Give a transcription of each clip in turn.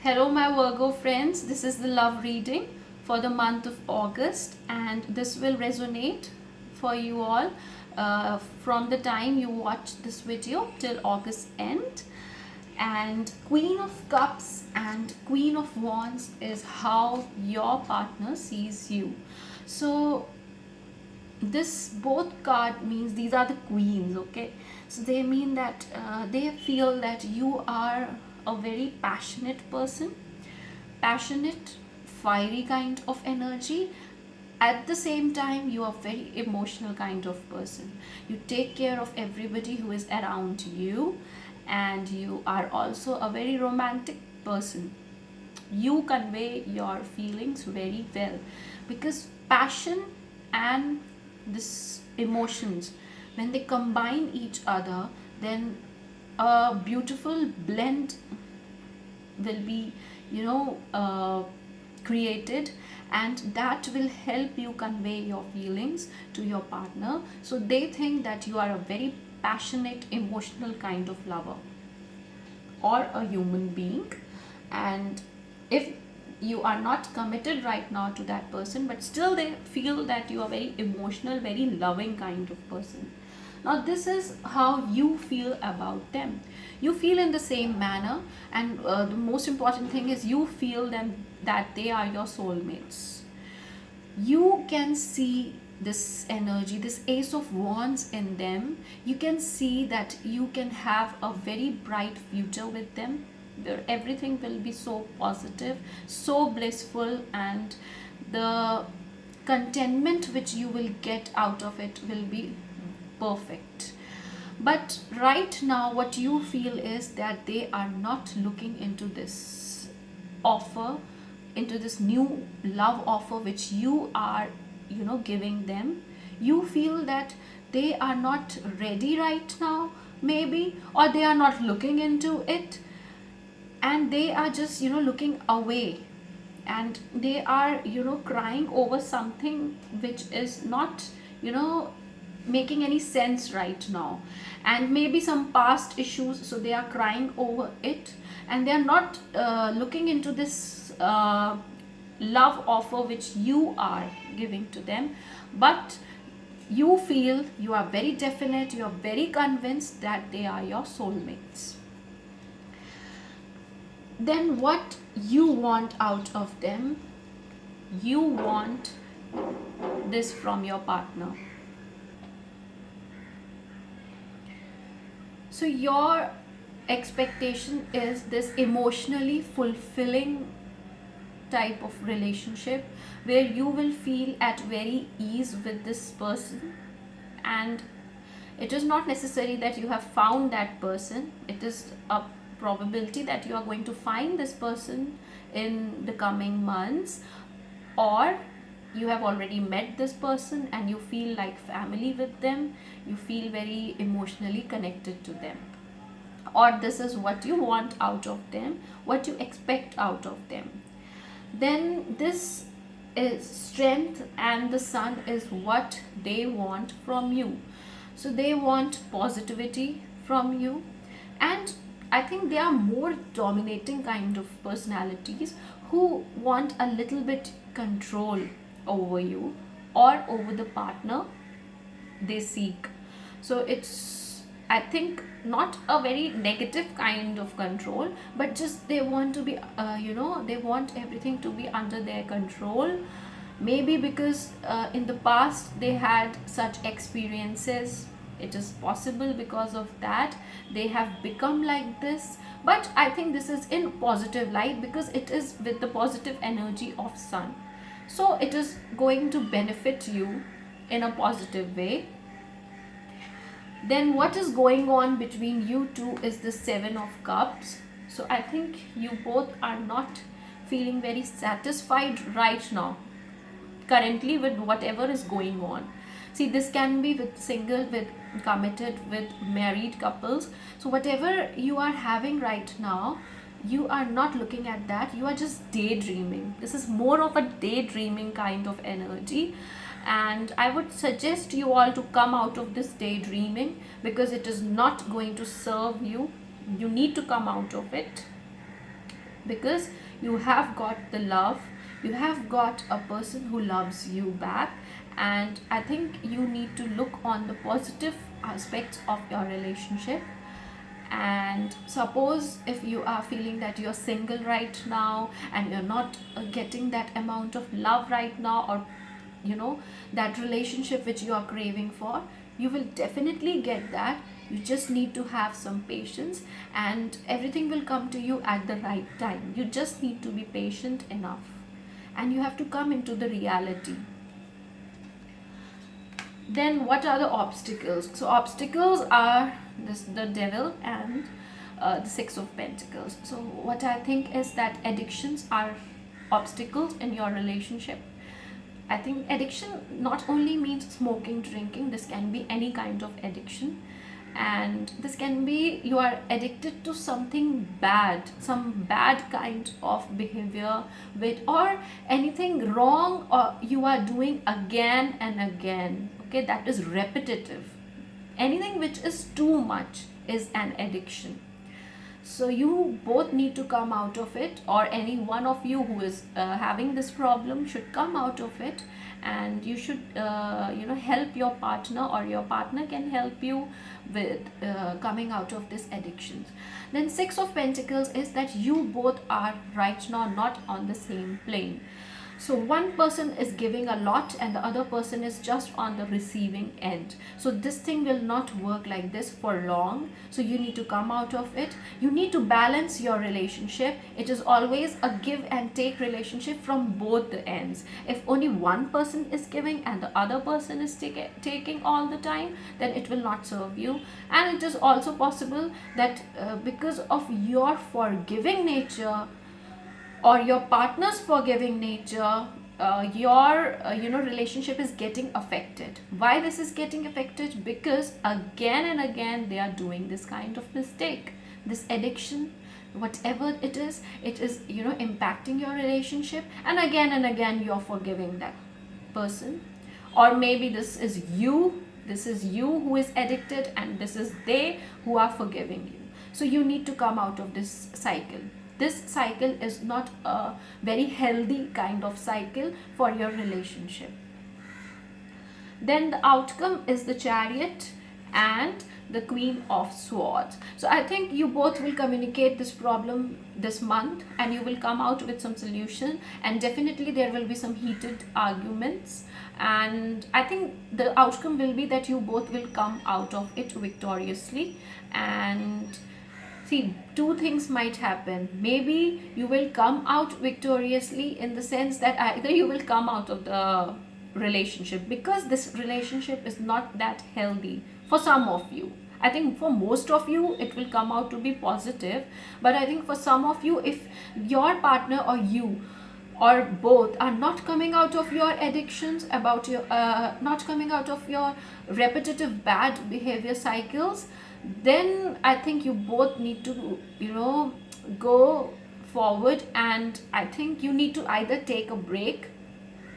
Hello, my Virgo friends. This is the love reading for the month of August, and this will resonate for you all from the time you watch this video till August end. And Queen of Cups and Queen of Wands is how your partner sees you. So this both card means these are the queens, okay? So they mean that they feel that you are a very passionate, fiery kind of energy. At the same time, you are very emotional kind of person. You take care of everybody who is around you, and you are also a very romantic person. You convey your feelings very well, because passion and this emotions, when they combine each other, then a beautiful blend will be created, and that will help you convey your feelings to your partner, so they think that you are a very passionate emotional kind of lover or a human being. And if you are not committed right now to that person, but still they feel that you are very emotional, very loving kind of person. Now this is how you feel about them. You feel in the same manner, and the most important thing is you feel them that they are your soulmates. You can see this energy, this Ace of Wands in them. You can see that you can have a very bright future with them, where everything will be so positive, so blissful, and the contentment which you will get out of it will be perfect. But right now, what you feel is that they are not looking into this offer, into this new love offer which you are giving them. You feel that they are not ready right now, maybe, or they are not looking into it, and they are just looking away, and they are crying over something which is not you know making any sense right now, and maybe some past issues, so they are crying over it, and they are not looking into this love offer which you are giving to them. But you feel, you are very definite, you are very convinced that they are your soulmates. Then what you want out of them? You want this from your partner. So your expectation is this emotionally fulfilling type of relationship, where you will feel at very ease with this person. And it is not necessary that you have found that person. It is a probability that you are going to find this person in the coming months, or you have already met this person and you feel like family with them. You feel very emotionally connected to them, or this is what you want out of them, what you expect out of them. Then this is strength, and the sun is what they want from you. So they want positivity from you, and I think they are more dominating kind of personalities who want a little bit control over you or over the partner they seek. So it's, I think, not a very negative kind of control, but just they want to be they want everything to be under their control. Maybe because in the past they had such experiences. It is possible because of that they have become like this. But I think this is in positive light, because it is with the positive energy of sun, so it is going to benefit you in a positive way. Then what is going on between you two is the Seven of Cups. So I think you both are not feeling very satisfied right now, currently, with whatever is going on. See, this can be with single, with committed, with married couples. So whatever you are having right now, you are not looking at that, you are just daydreaming. This is more of a daydreaming kind of energy, and I would suggest you all to come out of this daydreaming, because it is not going to serve you. You need to come out of it. because you have got the love, you have got a person who loves you back. And I think you need to look on the positive aspects of your relationship. And suppose if you are feeling that you're single right now and you're not getting that amount of love right now, or that relationship which you are craving for, you will definitely get that. You just need to have some patience, and everything will come to you at the right time. You just need to be patient enough, and you have to come into the reality. Then what are the obstacles? So obstacles are the devil and the Six of Pentacles. So what I think is that addictions are obstacles in your relationship. I think addiction not only means smoking, drinking. This can be any kind of addiction, and this can be you are addicted to something bad, some bad kind of behavior with, or anything wrong, or you are doing again and again. Okay, that is repetitive. Anything which is too much is an addiction. So you both need to come out of it, or any one of you who is having this problem should come out of it, and you should help your partner, or your partner can help you with coming out of this addictions. Then Six of Pentacles is that you both are right now not on the same plane. So one person is giving a lot and the other person is just on the receiving end. So this thing will not work like this for long. So you need to come out of it. You need to balance your relationship. It is always a give and take relationship from both the ends. If only one person is giving and the other person is taking all the time, then it will not serve you. And it is also possible that because of your forgiving nature, or your partner's forgiving nature, your relationship is getting affected. Why this is getting affected? Because again and again they are doing this kind of mistake, this addiction, whatever it is impacting your relationship, and again you're forgiving that person. Or maybe this is you who is addicted, and this is they who are forgiving you. So you need to come out of this cycle. This cycle is not a very healthy kind of cycle for your relationship. Then the outcome is the Chariot and the Queen of Swords. So I think you both will communicate this problem this month, and you will come out with some solution, and definitely there will be some heated arguments, and I think the outcome will be that you both will come out of it victoriously. And see, two things might happen. Maybe you will come out victoriously in the sense that either you will come out of the relationship, because this relationship is not that healthy for some of you. I think for most of you it will come out to be positive, but I think for some of you, if your partner or you or both are not coming out of your addictions, about your not coming out of your repetitive bad behavior cycles, then I think you both need to go forward, and I think you need to either take a break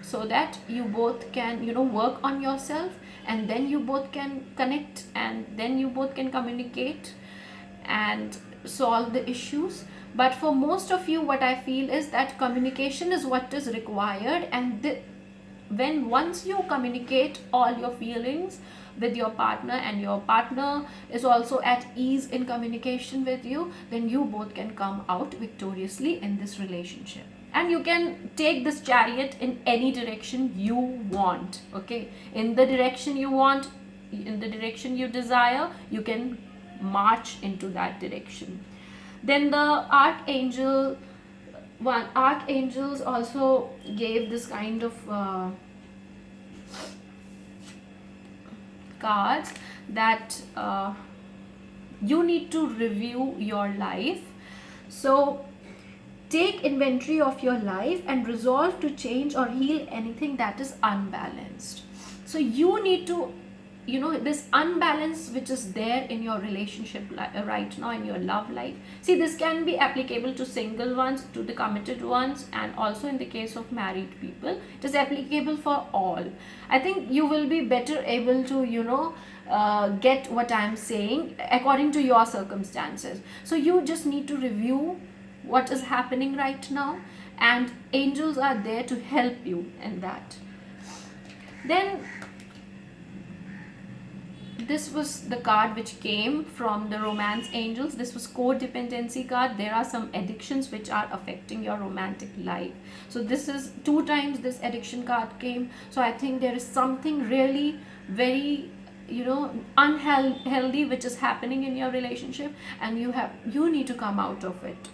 so that you both can work on yourself, and then you both can connect, and then you both can communicate and solve the issues. But for most of you, what I feel is that communication is what is required, and when once you communicate all your feelings with your partner, and your partner is also at ease in communication with you, then you both can come out victoriously in this relationship. And you can take this Chariot in any direction you want. Okay, in the direction you want, in the direction you desire, you can march into that direction. Then the archangels also gave this kind of cards that you need to review your life. So take inventory of your life and resolve to change or heal anything that is unbalanced. So you need to this unbalance which is there in your relationship right now, in your love life. See, this can be applicable to single ones, to the committed ones, and also in the case of married people, it is applicable for all. I think you will be better able to get what I am saying according to your circumstances. So you just need to review what is happening right now, and angels are there to help you in that. Then this was the card which came from the romance angels. This was codependency card. There are some addictions which are affecting your romantic life. So this is 2 times this addiction card came. So I think there is something really very, you know, unhealthy which is happening in your relationship, and you need to come out of it.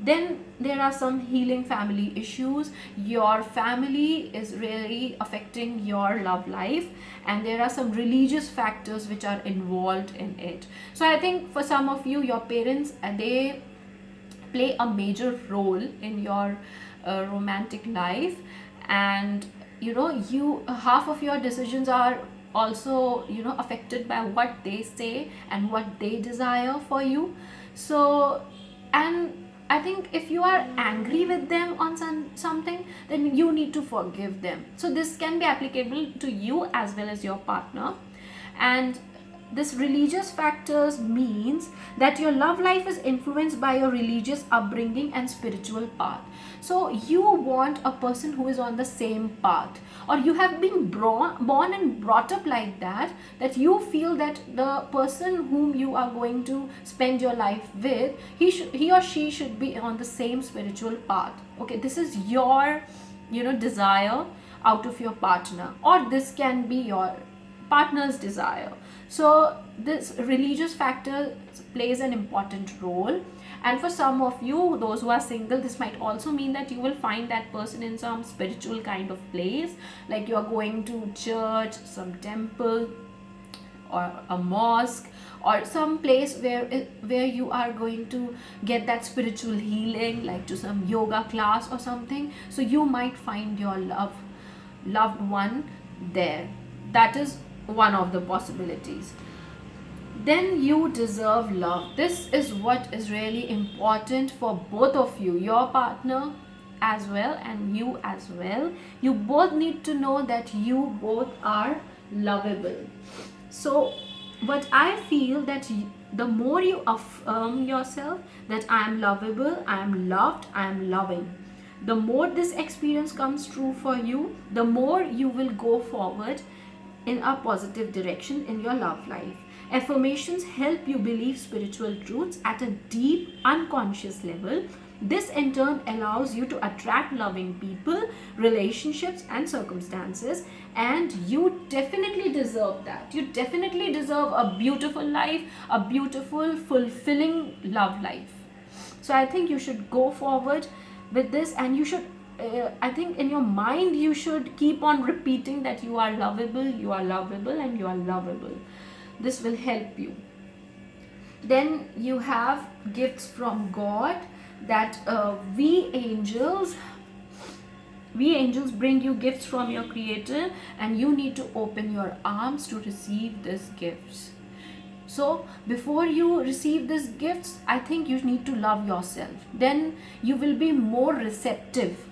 Then there are some healing family issues. Your family is really affecting your love life, and there are some religious factors which are involved in it. So I think for some of you, your parents, they play a major role in your romantic life, and you know, you half of your decisions are also, you know, affected by what they say and what they desire for you. So, and I think if you are angry with them on something, then you need to forgive them. So this can be applicable to you as well as your partner. And this religious factors means that your love life is influenced by your religious upbringing and spiritual path. So you want a person who is on the same path, or you have been born and brought up like that, that you feel that the person whom you are going to spend your life with, he or she should be on the same spiritual path. Okay, this is your, you know, desire out of your partner, or this can be your partner's desire. So this religious factor plays an important role. And for some of you, those who are single, this might also mean that you will find that person in some spiritual kind of place, like you are going to church, some temple, or a mosque, or some place where you are going to get that spiritual healing, like to some yoga class or something. So you might find your loved one there. That is one of the possibilities. Then you deserve love. This is what is really important for both of you, your partner as well and you as well. You both need to know that you both are lovable. So what I feel, that the more you affirm yourself that I am lovable, I am loved, I am loving, the more this experience comes true for you, the more you will go forward in a positive direction in your love life. Affirmations help you believe spiritual truths at a deep, unconscious level. This in turn allows you to attract loving people, relationships, and circumstances, and you definitely deserve that. You definitely deserve a beautiful life, a beautiful, fulfilling love life. So I think you should go forward with this, and you should I think in your mind you should keep on repeating that you are lovable, you are lovable, and you are lovable. This will help you. Then you have gifts from God, that we angels bring you gifts from your creator, and you need to open your arms to receive these gifts. So before you receive these gifts, I think you need to love yourself. Then you will be more receptive.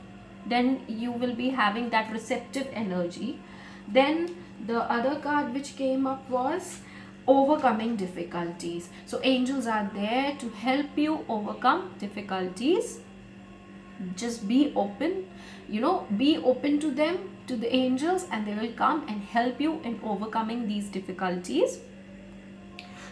Then you will be having that receptive energy. Then the other card which came up was overcoming difficulties. So angels are there to help you overcome difficulties. Just be open, be open to them, to the angels, and they will come and help you in overcoming these difficulties.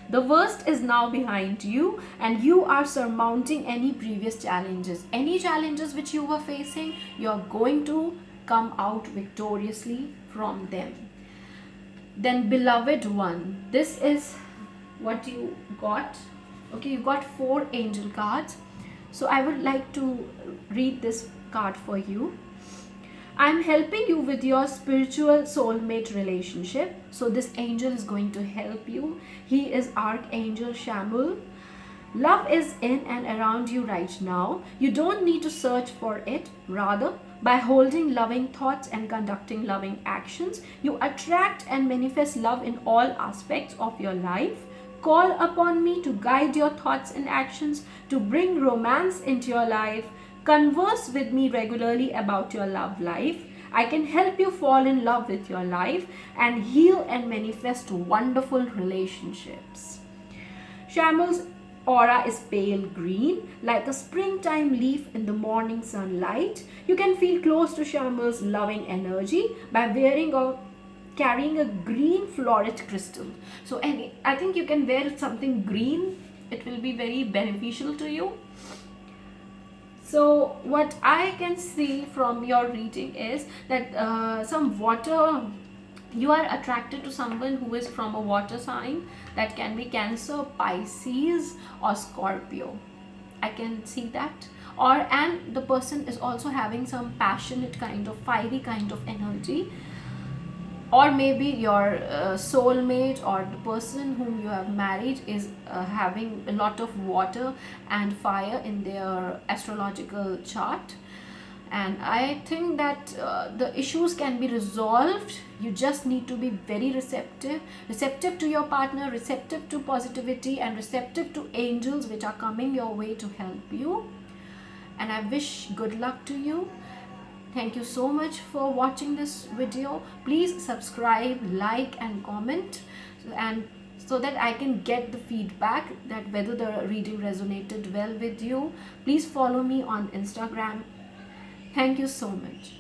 The worst is now behind you, and you are surmounting any previous challenges. Any challenges which you were facing, you are going to come out victoriously from them. Then beloved one, this is what you got. Okay, you got 4 angel cards. So I would like to read this card for you. I'm helping you with your spiritual soulmate relationship. So this angel is going to help you. He is Archangel Chamuel. Love is in and around you right now. You don't need to search for it. Rather, by holding loving thoughts and conducting loving actions, you attract and manifest love in all aspects of your life. Call upon me to guide your thoughts and actions, to bring romance into your life. Converse with me regularly about your love life. I can help you fall in love with your life and heal and manifest wonderful relationships. Chamuel aura is pale green, like a springtime leaf in the morning sunlight. You can feel close to Shyamal's loving energy by wearing or carrying a green floret crystal. So, and I think you can wear something green, it will be very beneficial to you. So what I can see from your reading is that some water, you are attracted to someone who is from a water sign. That can be Cancer, Pisces or Scorpio. I can see that. Or and the person is also having some passionate kind of fiery kind of energy, or maybe your soulmate or the person whom you have married is having a lot of water and fire in their astrological chart. And I think that the issues can be resolved. You just need to be very receptive to your partner, receptive to positivity, and receptive to angels which are coming your way to help you. And I wish good luck to you. Thank you so much for watching this video. Please subscribe, like and comment, and so that I can get the feedback that whether the reading resonated well with you. Please follow me on Instagram. Thank you so much.